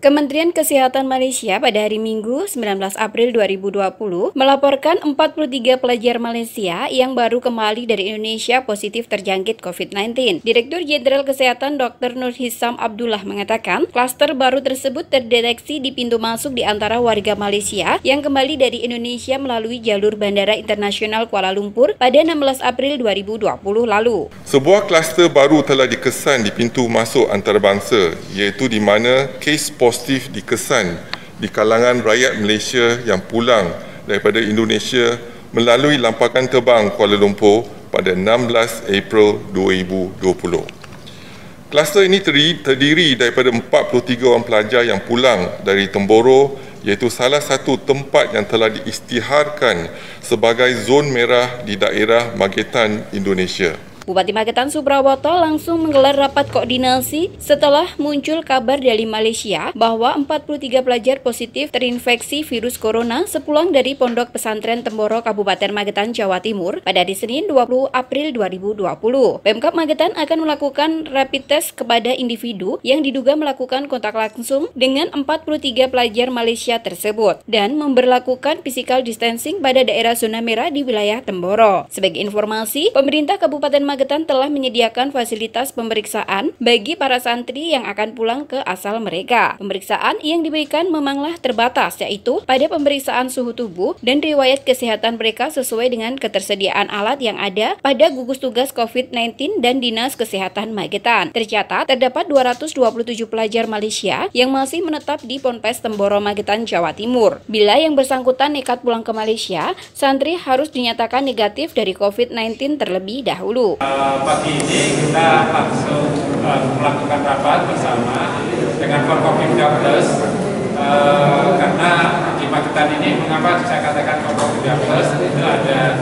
Kementerian Kesehatan Malaysia pada hari Minggu 19 April 2020 melaporkan 43 pelajar Malaysia yang baru kembali dari Indonesia positif terjangkit COVID-19. Direktur Jenderal Kesehatan Dr. Nur Hisam Abdullah mengatakan, klaster baru tersebut terdeteksi di pintu masuk di antara warga Malaysia yang kembali dari Indonesia melalui jalur Bandara Internasional Kuala Lumpur pada 16 April 2020 lalu. Sebuah kluster baru telah dikesan di pintu masuk antarabangsa, iaitu di mana kes positif dikesan di kalangan rakyat Malaysia yang pulang daripada Indonesia melalui lampakan terbang Kuala Lumpur pada 16 April 2020. Kluster ini terdiri daripada 43 orang pelajar yang pulang dari Temboro, iaitu salah satu tempat yang telah diisytiharkan sebagai zon merah di daerah Magetan, Indonesia. Bupati Magetan Subrawoto langsung menggelar rapat koordinasi setelah muncul kabar dari Malaysia bahwa 43 pelajar positif terinfeksi virus corona sepulang dari Pondok Pesantren Temboro, Kabupaten Magetan, Jawa Timur pada hari Senin 20 April 2020. Pemkab Magetan akan melakukan rapid test kepada individu yang diduga melakukan kontak langsung dengan 43 pelajar Malaysia tersebut dan memberlakukan physical distancing pada daerah zona merah di wilayah Temboro. Sebagai informasi, pemerintah Kabupaten Magetan telah menyediakan fasilitas pemeriksaan bagi para santri yang akan pulang ke asal mereka. Pemeriksaan yang diberikan memanglah terbatas, yaitu pada pemeriksaan suhu tubuh dan riwayat kesehatan mereka sesuai dengan ketersediaan alat yang ada pada gugus tugas COVID-19 dan Dinas Kesehatan Magetan. Tercatat, terdapat 227 pelajar Malaysia yang masih menetap di Ponpes Temboro, Magetan, Jawa Timur. Bila yang bersangkutan nekat pulang ke Malaysia, santri harus dinyatakan negatif dari COVID-19 terlebih dahulu. Pagi ini kita langsung melakukan rapat bersama dengan Forkopimda Plus karena di Magetan ini, mengapa saya katakan Forkopimda Plus, itu ada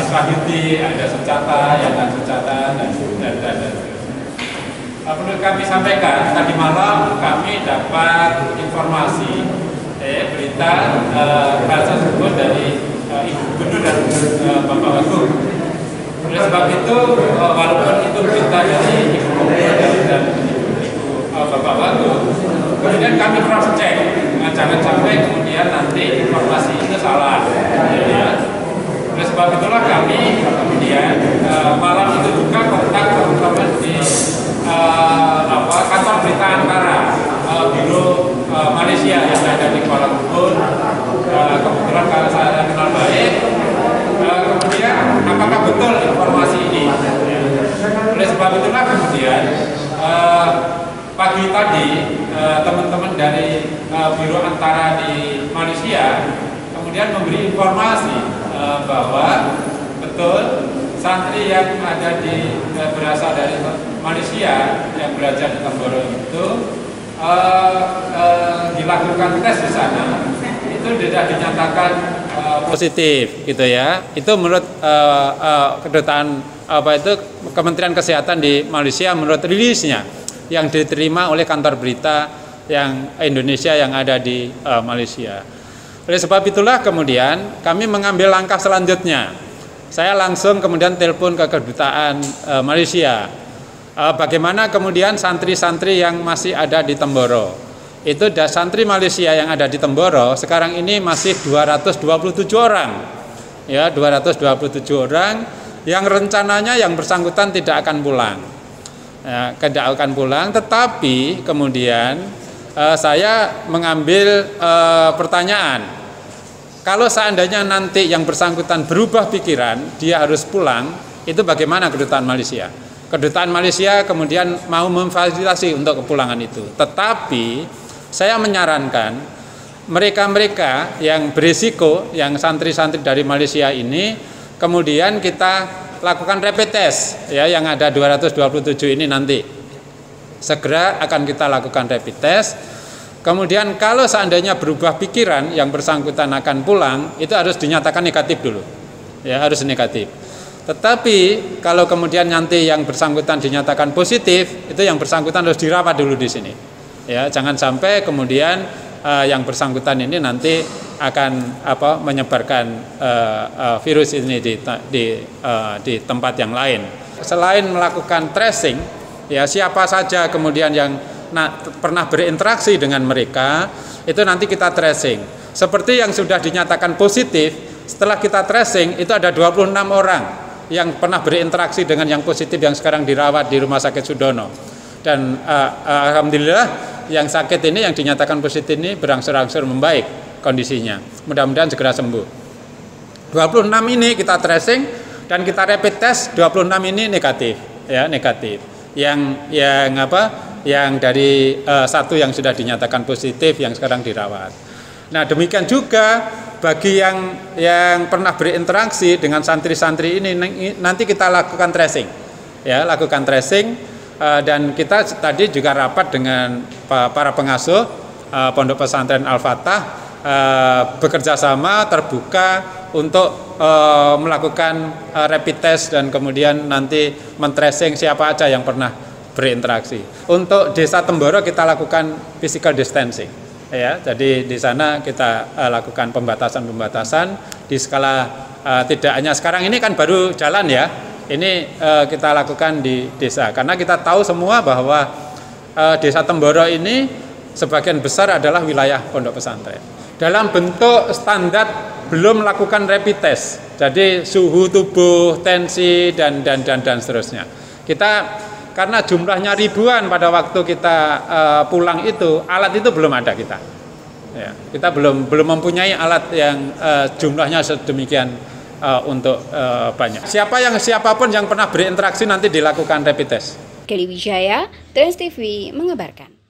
Iswahyudi, ada Secata, dan Secata, dan perlu kami sampaikan, tadi malam kami dapat informasi berita hal tersebut dari Ibu Gubernur dan Bapak Wagub. Oleh sebab itu, walaupun itu berita dari Ibu Gubernur dan Ibu Bapak Wagub, kemudian kami cross check, jangan sampai kemudian nanti informasi itu salah. Ya. Oleh sebab itulah kami kemudian malam itu juga kontak teman-teman di kantor berita Antara, Biro Malaysia yang ada di Kuala Lumpur. Kebetulan kalau saya kenal baik. Kemudian apakah betul informasi ini? Oleh sebab itulah kemudian pagi tadi teman-teman dari Biro Antara di Malaysia kemudian memberi informasi bahwa betul santri yang ada berasal dari Malaysia yang belajar di Temboro itu dilakukan tes di sana, itu tidak dinyatakan positif gitu ya. Itu menurut kedutaan Kementerian Kesehatan di Malaysia menurut rilisnya yang diterima oleh kantor berita yang Indonesia yang ada di Malaysia. Oleh sebab itulah kemudian kami mengambil langkah selanjutnya. Saya langsung kemudian telepon ke kedutaan Malaysia. Bagaimana kemudian santri-santri yang masih ada di Temboro. Itu santri Malaysia yang ada di Temboro sekarang ini masih 227 orang. Ya, 227 orang yang rencananya yang bersangkutan tidak akan pulang. Ya, tidak akan pulang, tetapi kemudian saya mengambil pertanyaan. Kalau seandainya nanti yang bersangkutan berubah pikiran, dia harus pulang, itu bagaimana kedutaan Malaysia? Kedutaan Malaysia kemudian mau memfasilitasi untuk kepulangan itu. Tetapi saya menyarankan mereka-mereka yang berisiko, yang santri-santri dari Malaysia ini, kemudian kita lakukan rapid test, ya, yang ada 227 ini nanti. Segera akan kita lakukan rapid test. Kemudian kalau seandainya berubah pikiran, yang bersangkutan akan pulang, itu harus dinyatakan negatif dulu. Ya, harus negatif. Tetapi kalau kemudian nanti yang bersangkutan dinyatakan positif, itu yang bersangkutan harus dirawat dulu di sini. Ya, jangan sampai kemudian yang bersangkutan ini nanti akan menyebarkan virus ini di tempat yang lain. Selain melakukan tracing, ya siapa saja kemudian yang pernah berinteraksi dengan mereka, itu nanti kita tracing. Seperti yang sudah dinyatakan positif, setelah kita tracing itu ada 26 orang yang pernah berinteraksi dengan yang positif yang sekarang dirawat di Rumah Sakit Sudono. Dan alhamdulillah yang sakit ini, yang dinyatakan positif ini berangsur-angsur membaik kondisinya. Mudah-mudahan segera sembuh. 26 ini kita tracing dan kita rapid test, 26 ini negatif, ya, negatif. Yang dari satu yang sudah dinyatakan positif yang sekarang dirawat. Nah, demikian juga bagi yang pernah berinteraksi dengan santri-santri ini nanti kita lakukan tracing. Ya, lakukan tracing dan kita tadi juga rapat dengan para pengasuh Pondok Pesantren Al-Fatah bekerja sama terbuka untuk melakukan rapid test dan kemudian nanti men-tracing siapa aja yang pernah berinteraksi. Untuk Desa Temboro kita lakukan physical distancing, ya. Jadi di sana kita lakukan pembatasan di skala tidak hanya sekarang ini kan baru jalan ya. Ini kita lakukan di desa karena kita tahu semua bahwa Desa Temboro ini sebagian besar adalah wilayah pondok pesantren. Dalam bentuk standar belum melakukan rapid test, jadi suhu tubuh, tensi dan seterusnya. Kita karena jumlahnya ribuan pada waktu kita pulang itu, alat itu belum ada kita. Ya, kita belum mempunyai alat yang jumlahnya sedemikian untuk banyak. Siapapun yang pernah berinteraksi nanti dilakukan rapid test. Kelly Wijaya, Trans TV mengabarkan.